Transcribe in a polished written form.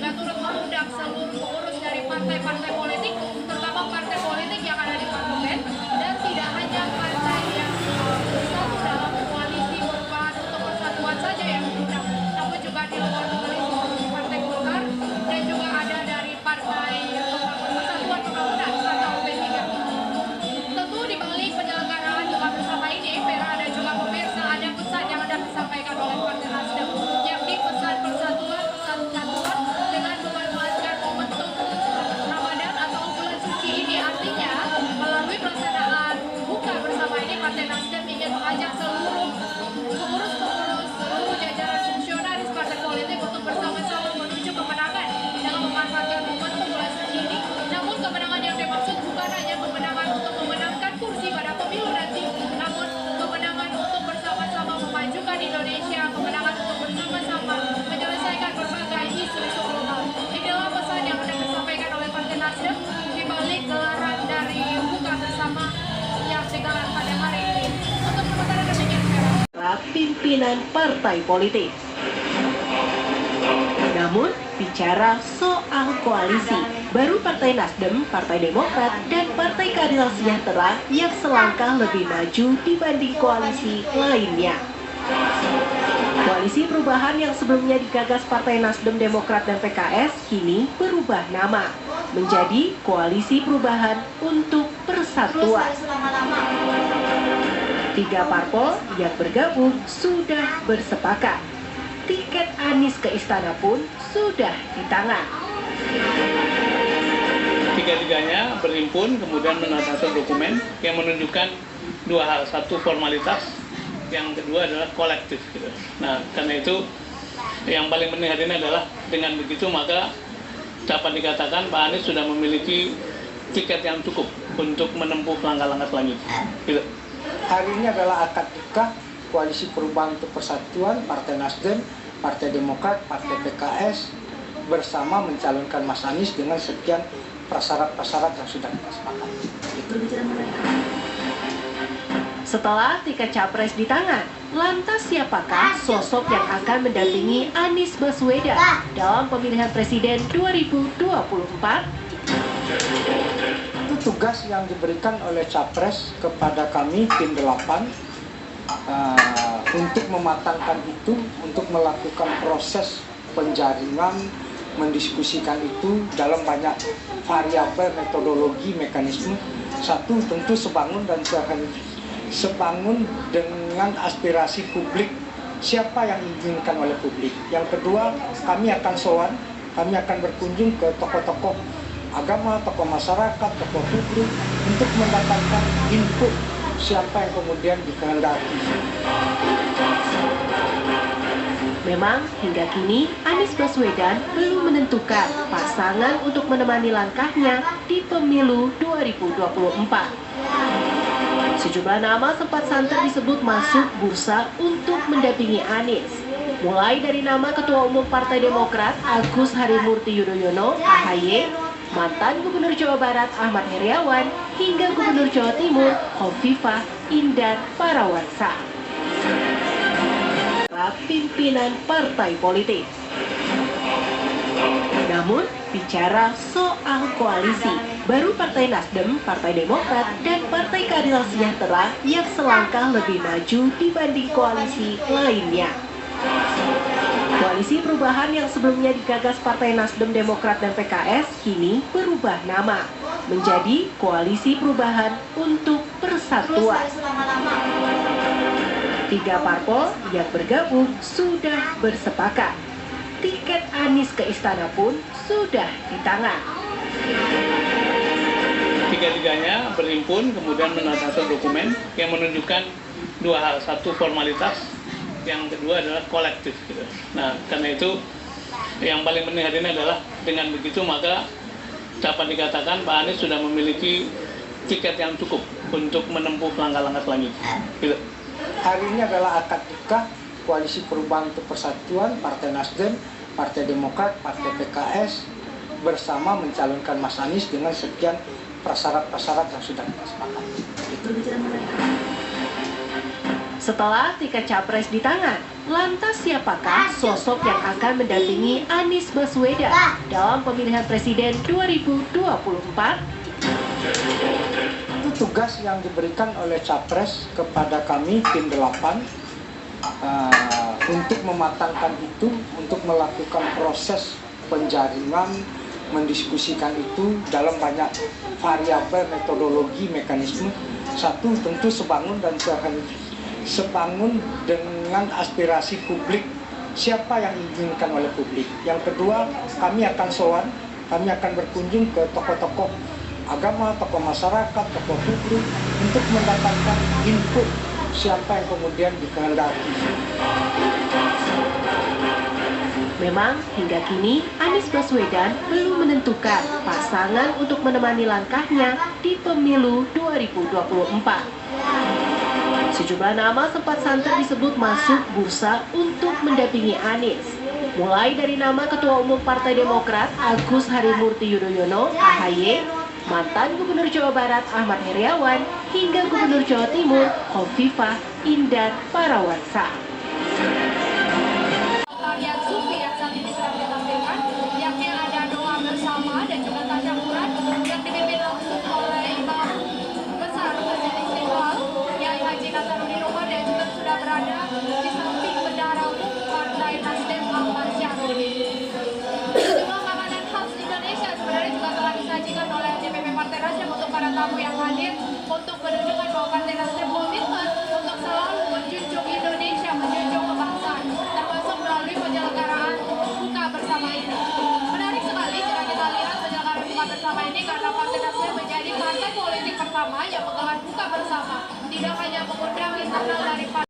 juga turut mengundang seluruh pengurus dari partai-partai politik, terutama partai politik yang ada di parlemen, dan tidak hanya partai yang bersatu dalam koalisi perubahan untuk persatuan saja yang diundang, namun juga di luar koalisi partai Golkar dan juga ada dari partai Persatuan Pembangunan atau P3. Tentu di balik penyelenggaraan buka bersama ini, Vera ada juga pemirsa, ada pesan yang akan disampaikan oleh Partai Nasdem, yakni pesan persatuan, pesan kesatuan dengan memanfaatkan momentum Ramadan atau bulan suci ini. Artinya, melalui pelaksanaan buka bersama ini, Partai Nasdem ingin mengajak seluruh pengurus-pengurus, seluruh jajaran fungsionaris partai politik untuk bersama-sama menuju kemenangan dengan memanfaatkan momentum bulan suci ini. Namun kemenangan yang dimaksud bukan hanya kemenangan untuk memenangkan kursi pada pemilu nanti, namun kemenangan untuk bersama-sama memajukan Indonesia, kemenangan untuk bersama-sama menyelesaikan berbagai isu-isu global. Inilah pesan yang akan disampaikan oleh Partai Nasdem di balik gelaran dari buka bersama yang digelar pada hari ini. Untuk sementara demikian, Vera. Pimpinan partai politik. Namun, bicara soal koalisi, baru Partai Nasdem, Partai Demokrat, dan Partai Keadilan Sejahtera yang selangkah lebih maju dibanding koalisi lainnya. Koalisi perubahan yang sebelumnya digagas Partai Nasdem, Demokrat, dan PKS kini berubah nama menjadi Koalisi Perubahan untuk Persatuan. 3 parpol yang bergabung sudah bersepakat. Tiket Anies ke istana pun sudah di tangan. Tiga-tiganya berhimpun kemudian menandatangani dokumen yang menunjukkan dua hal, satu formalitas, yang kedua adalah kolektif. Gitu. Nah, karena itu yang paling penting hari ini adalah dengan begitu maka dapat dikatakan Pak Anies sudah memiliki tiket yang cukup untuk menempuh langkah-langkah selanjutnya. Gitu. Hari ini adalah akad nikah Koalisi Perubahan untuk Persatuan, Partai Nasdem, Partai Demokrat, Partai PKS bersama mencalonkan Mas Anies dengan sekian prasyarat-prasyarat yang sudah kita sepakati. Setelah tiket capres di tangan, lantas siapakah sosok yang akan mendampingi Anies Baswedan dalam pemilihan presiden 2024? Itu tugas yang diberikan oleh capres kepada kami tim 8 untuk mematangkan itu, untuk melakukan proses penjaringan, mendiskusikan itu dalam banyak variabel metodologi mekanisme. Satu, tentu sebangun dengan aspirasi publik, siapa yang diinginkan oleh publik. Yang kedua, kami akan sowan, kami akan berkunjung ke tokoh-tokoh agama, tokoh masyarakat, tokoh publik untuk mendapatkan input siapa yang kemudian dikehendaki. Memang hingga kini Anies Baswedan belum menentukan pasangan untuk menemani langkahnya di pemilu 2024. Sejumlah nama sempat santer disebut masuk bursa untuk mendampingi Anies. Mulai dari nama Ketua Umum Partai Demokrat Agus Harimurti Yudhoyono (AHY), mantan Gubernur Jawa Barat Ahmad Heriawan, hingga Gubernur Jawa Timur Khofifah Indar Parawansa. Pimpinan partai politik. Namun, bicara soal koalisi, baru Partai Nasdem, Partai Demokrat, dan Partai Keadilan Sejahtera yang selangkah lebih maju dibanding koalisi lainnya. Koalisi perubahan yang sebelumnya digagas Partai Nasdem, Demokrat, dan PKS kini berubah nama menjadi Koalisi Perubahan untuk Persatuan. 3 parpol yang bergabung sudah bersepakat. Tiket Anies ke istana pun sudah di tangan. Tiga-tiganya berhimpun kemudian menandatangani dokumen yang menunjukkan dua hal, satu formalitas, yang kedua adalah kolektif. Gitu. Nah, karena itu yang paling penting hari ini adalah dengan begitu maka dapat dikatakan Pak Anies sudah memiliki tiket yang cukup untuk menempuh langkah-langkah selanjutnya. Gitu. Hari ini adalah akad nikah Koalisi Perubahan untuk Persatuan, Partai Nasdem, Partai Demokrat, Partai PKS bersama mencalonkan Mas Anies dengan sekian prasyarat-prasyarat yang sudah kita sepakati. Setelah tiket capres di tangan, lantas siapakah sosok yang akan mendampingi Anies Baswedan dalam pemilihan presiden 2024? Itu tugas yang diberikan oleh capres kepada kami tim 8 untuk mematangkan itu, untuk melakukan proses penjaringan, mendiskusikan itu dalam banyak variabel metodologi mekanisme. Satu, tentu sebangun dengan aspirasi publik, siapa yang diinginkan oleh publik. Yang kedua, kami akan sowan, kami akan berkunjung ke tokoh-tokoh agama, tokoh masyarakat, tokoh publik untuk mendapatkan input siapa yang kemudian dikehendaki. Memang hingga kini Anies Baswedan belum menentukan pasangan untuk menemani langkahnya di pemilu 2024. Sejumlah nama sempat santer disebut masuk bursa untuk mendampingi Anies. Mulai dari nama Ketua Umum Partai Demokrat Agus Harimurti Yudhoyono (AHY), mantan Gubernur Jawa Barat Ahmad Heriawan, hingga Gubernur Jawa Timur Khofifah Indar Parawansa. Tarian sufi yang saat ini sedang ditampilkan, yakni ada doa bersama dan juga tasyakuran yang dipimpin langsung oleh Imam Besar Masjid Istiqlal, Yai Haji Nasaruddin Umar, dan juga sudah berada di samping Bendahara Umum Partai Nasdem Ahmad Syahrudin. Sejumlah makanan khas Indonesia sebenarnya juga telah disajikan oleh DPP Partai Nasdem untuk para tamu yang hadir untuk menunjukkan bahwa Partai Nasdem komitmen untuk selalu menjunjung Indonesia, menjunjung kebangsaan, termasuk melalui penyelenggaraan buka bersama ini. Menarik sekali jika kita lihat penyelenggaraan buka bersama ini karena Partai Nasdem menjadi partai politik pertama yang menggelar buka bersama, tidak hanya mengundang internal dari partai